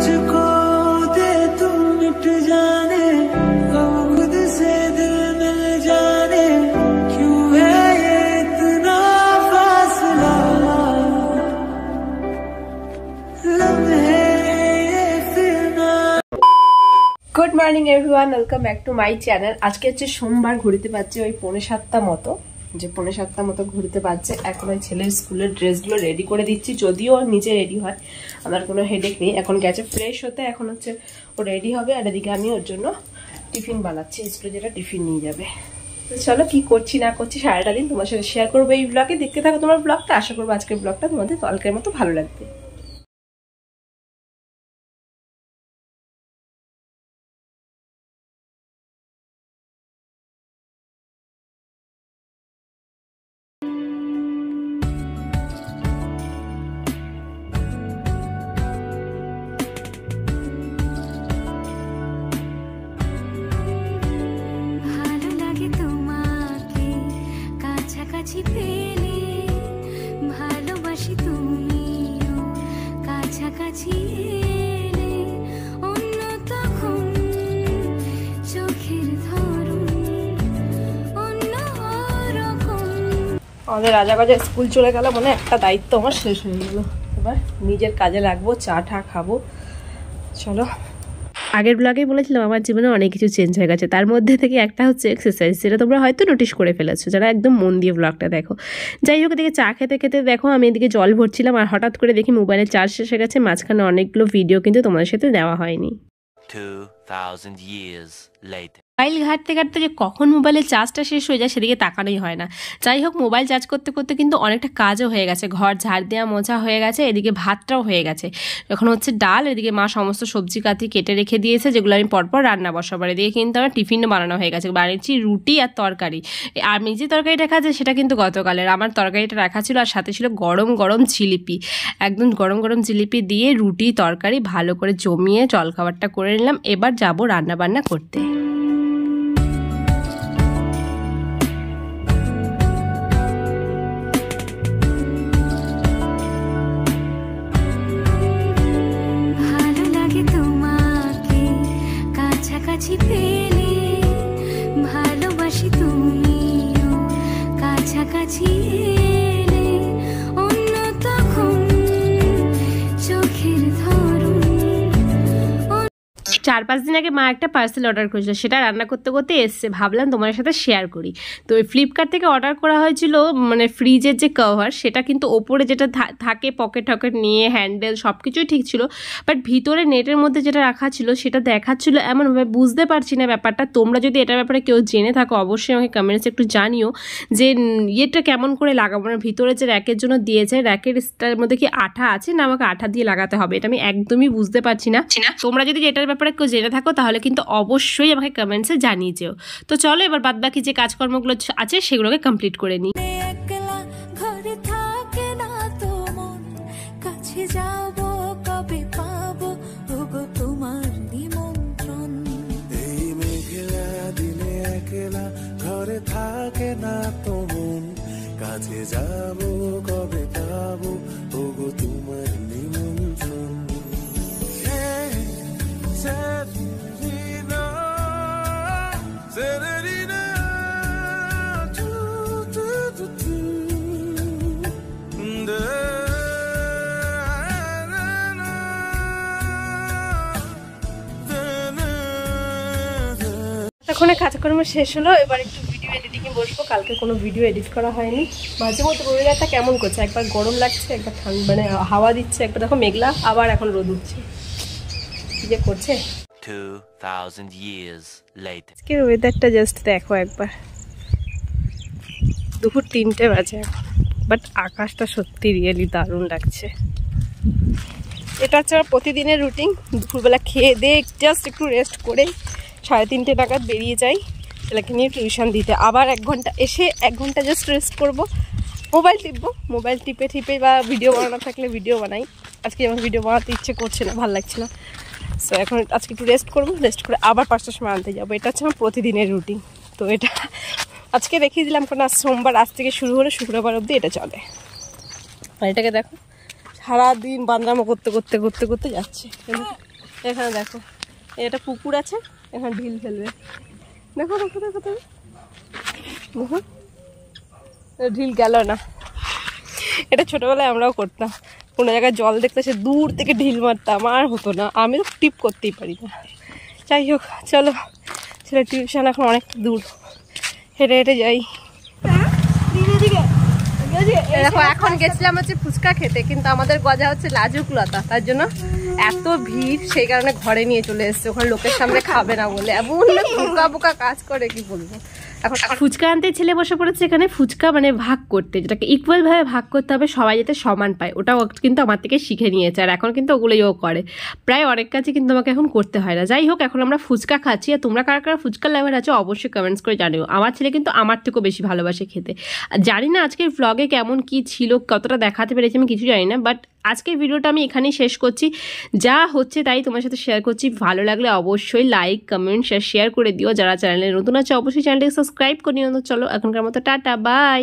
मुझको दे तू मिट जाने हम खुद से दिल मिल जाने क्यों है ये इतना फासला लम्हे ये फिर ना। Good morning everyone, welcome back to my channel. आज के হচ্ছে সোমবার, ঘুরতে পারছে ওই 6:45 মতো, যে 6:45 মতো ঘুরতে পারছে। এখন ওই ছেলের স্কুলের ড্রেসগুলো রেডি করে দিচ্ছি, যদিও নিজে রেডি হয়, আমার কোনো হেডেক নেই। এখন গেছে ফ্রেশ হতে, এখন হচ্ছে ও রেডি হবে। আর এদিকে আমি ওর জন্য টিফিন বানাচ্ছি, স্কুলে যেটা টিফিন নিয়ে যাবে। তো চলো কি করছি না করছি সারাটা দিন তোমার সাথে শেয়ার করবো এই ব্লগে। দেখতে থাকো তোমার ব্লগটা, আশা করবো আজকের ব্লগটা তোমাদের কালকের মতো ভালো লাগবে। ভালোবাসি তুমিও কাছাকাছি এলে অন্য তখন চোখের ধরন অন্য রকম। আমাদের রাজাগজা স্কুল চলে গেল, মানে একটা দায়িত্ব আমার শেষ হয়ে গেল। এবার নিজের কাজে লাগবো, চা টা খাবো। চলো, আগের ব্লগেই বলেছিলাম আমার জীবনে অনেক কিছু চেঞ্জ হয়ে গেছে, তার মধ্যে থেকে একটা হচ্ছে এক্সারসাইজ, যেটা তোমরা হয়তো নোটিস করে ফেলেছো যারা একদম মন দিয়ে ব্লগটা দেখো। যাই হোক, এদিকে চা খেতে খেতে দেখো আমি এদিকে জল ভরছিলাম, আর হঠাৎ করে দেখি মোবাইলে চার্জ শেষ হয়ে গেছে। মাঝখানে অনেকগুলো ভিডিও কিন্তু তোমাদের সাথে দেওয়া হয়নি। 2000 years later. মোবাইল ঘাঁটতে ঘাঁটতে যে কখন মোবাইলের চার্জটা শেষ হয়ে যায় সেদিকে তাকানোই হয় না। যাই হোক, মোবাইল চার্জ করতে করতে কিন্তু অনেকটা কাজও হয়ে গেছে, ঘর ঝাড় দেওয়া মোছা হয়ে গেছে, এদিকে ভাতটাও হয়ে গেছে। এখন হচ্ছে ডাল, এদিকে মা সমস্ত সবজি কাটি কেটে রেখে দিয়েছে, যেগুলো আমি পরপর রান্না বসাবার। এদিকে কিন্তু আমার টিফিনও বানানো হয়ে গেছে, বানিয়েছি রুটি আর তরকারি। আমি যে তরকারিটা খাচ্ছি সেটা কিন্তু গতকালের, আমার তরকারিটা রাখা ছিল, আর সাথে ছিল গরম গরম জিলিপি। একদম গরম গরম জিলিপি দিয়ে রুটি তরকারি ভালো করে জমিয়ে জলখাবারটা করে নিলাম। এবার যাবো রান্না বান্না করতে। ভালোবাসি তুমিও কাছাকাছি এলে অন্য তখন চোখের ধরন। 4-5 দিন আগে মা একটা পার্সেল অর্ডার করেছিল, সেটা রান্না করতে করতে এসছে, ভাবলাম তোমার সাথে শেয়ার করি। তো ওই ফ্লিপকার্ট থেকে অর্ডার করা হয়েছিল, মানে ফ্রিজের যে কভার, সেটা কিন্তু ওপরে যেটা থাকে পকেট টকেট নিয়ে হ্যান্ডেল সব কিছুই ঠিক ছিল, বাট ভিতরে নেটের মধ্যে যেটা রাখা ছিল সেটা দেখাচ্ছিল এমনভাবে, বুঝতে পারছি না ব্যাপারটা। তোমরা যদি এটার ব্যাপারে কেউ জেনে থাকো অবশ্যই আমাকে কমেন্টসে একটু জানিও যে ইয়েটা কেমন করে লাগাবো। মানে ভিতরে যে র্যাকের জন্য দিয়েছে, র্যাকের মধ্যে কি আঠা আছে না আমাকে আঠা দিয়ে লাগাতে হবে, এটা আমি একদমই বুঝতে পারছি না। তোমরা যদি এটার ব্যাপারে কেউ জেনে থাকো তাহলে কিন্তু অবশ্যই আমাকে কমেন্টসে জানিয়ে যেও। তো চলো এবার বাদবাকি যে কাজকর্মগুলো আছে সেগুলোকে কমপ্লিট করে নিই। ঘরে থাকে না তো মন, কাছে যাবো কবে পাবো ওগো তোমার নিমন্ত্রণ। এই মেঘলা দিনে একলা ঘরে থাকে না তো মন, কাছে যাবো কবে পাবো ওগো তোমার নিমন্ত্রণ। এতক্ষণে কাজকর্ম শেষ হলো, এবার একটু ভিডিও এডিটিংয়ে বসবো। কালকে কোনো ভিডিও এডিট করা হয়নি। মাঝে মধ্যে ওয়েদারটা কেমন করছে, একবার গরম লাগছে, একবার ঠান্ডা, মানে হাওয়া দিচ্ছে, একবার দেখো মেঘলা, আবার এখন রোদ উঠছে, কি যে করছে। 2000 years later. আজকের ওয়েদারটা জাস্ট দেখো একবার, দুপুর 3টে বাজে, বাট আকাশটা সত্যি রিয়েলি দারুণ লাগছে। এটা হচ্ছে আমার প্রতিদিনের রুটিন। দুপুরবেলা খেয়ে দিয়ে জাস্ট একটু রেস্ট করে 3:30 নাগাদ বেরিয়ে যাই ছেলেকে নিয়ে টিউশন দিতে। আবার 1 ঘন্টা এসে 1 ঘন্টা জাস্ট রেস্ট করবো, মোবাইল টিপবো, মোবাইল টিপে বা ভিডিও বানানো থাকলে ভিডিও বানাই। আজকে আমার ভিডিও বানাতে ইচ্ছে করছে না, ভালো লাগছে না, সো এখন আজকে একটু রেস্ট করবো, রেস্ট করে আবার 5টার সময় আনতে যাবো। এটা হচ্ছে আমার প্রতিদিনের রুটিন। তো এটা আজকে দেখিয়ে দিলাম, কারণ আজ সোমবার, আজ থেকে শুরু হলে শুক্রবার অবধি এটা চলে। আর এটাকে দেখো সারাদিন বান্দরামো করতে করতে করতে করতে যাচ্ছে। এখানে দেখো এটা পুকুর আছে, এখানে ঢিল ফেলবে। দেখো দেখো দেখো তুমি দেখো, ঢিল গেল না। এটা ছোটবেলায় আমরাও করতাম, কোনো জায়গায় জল দেখতে সে দূর থেকে ঢিল মারতাম, আর হতো না। আমি তো টিপ করতেই পারি না। যাই হোক চলো, ছেলে টিউশন এখন অনেক দূর, হেঁটে হেঁটে যাই। দেখো এখন গেছিলাম হচ্ছে ফুচকা খেতে, কিন্তু আমাদের গজা হচ্ছে লাজুক লতা, তার জন্য এত ভিড়, সেই কারণে ঘরে নিয়ে চলে এসছে। ওখানে লোকের সামনে খাবে না বলে এমন বোকা বোকা কাজ করে, কি বলবো। এখন ফুচকা আনতে ছেলে বসে পড়েছে এখানে ফুচকা মানে ভাগ করতে, যেটাকে ইকুয়াল ভাবে ভাগ করতে হবে, সবাই যাতে সমান পায়। ওটাও কিন্তু আমার থেকে শিখে নিয়েছে, আর এখন কিন্তু ওগুলোই ও করে। প্রায় অনেক কাজই কিন্তু আমাকে এখন করতে হয় না। যাই হোক এখন আমরা ফুচকা খাচ্ছি, আর তোমরা কারা কারা ফুচকা লাভার আছো অবশ্যই কমেন্টস করে জানিও। আমার ছেলে কিন্তু আমার থেকেও বেশি ভালোবাসে খেতে। আর জানি না আজকের ভ্লগে কেমন কি ছিল, কতটা দেখাতে পেরেছি আমি কিছু জানি না, বাট আজকের ভিডিওটা আমি এখানেই শেষ করছি। যা হচ্ছে তাই তোমার সাথে শেয়ার করছি। ভালো লাগলে অবশ্যই লাইক কমেন্ট শেয়ার করে দিও। যারা চ্যানেলে নতুন আছে অবশ্যই চ্যানেলটাকে সাবস্ক্রাইব করে নিও। চলো এখনকার মতো টাটা বাই।